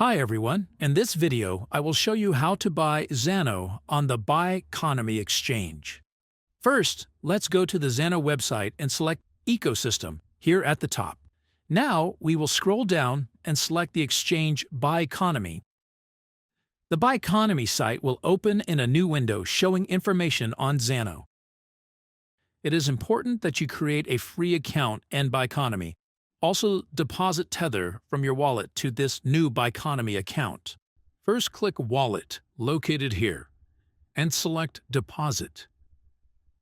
Hi everyone, in this video I will show you how to buy Zano on the Biconomy exchange. First, let's go to the Zano website and select Ecosystem here at the top. Now we will scroll down and select the exchange Biconomy. The Biconomy site will open in a new window showing information on Zano. It is important that you create a free account in Biconomy. Also, deposit Tether from your wallet to this new Biconomy account. First, click Wallet, located here, and select Deposit.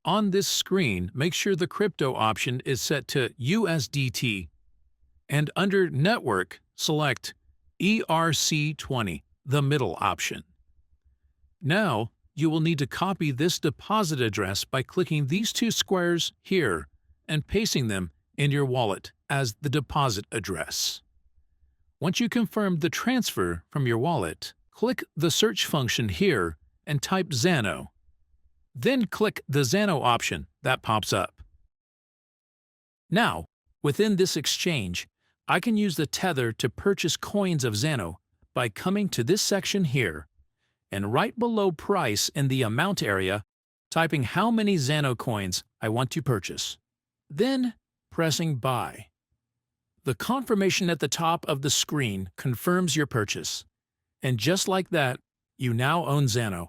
On this screen, make sure the crypto option is set to USDT, and under Network, select ERC20, the middle option. Now, you will need to copy this deposit address by clicking these two squares here and pasting them in your wallet as the deposit address. Once you confirm the transfer from your wallet, click the search function here and type Zano. Then click the Zano option that pops up. Now, within this exchange, I can use the Tether to purchase coins of Zano by coming to this section here, and right below Price in the Amount area, typing how many Zano coins I want to purchase. Then, pressing Buy. The confirmation at the top of the screen confirms your purchase. And just like that, you now own Zano.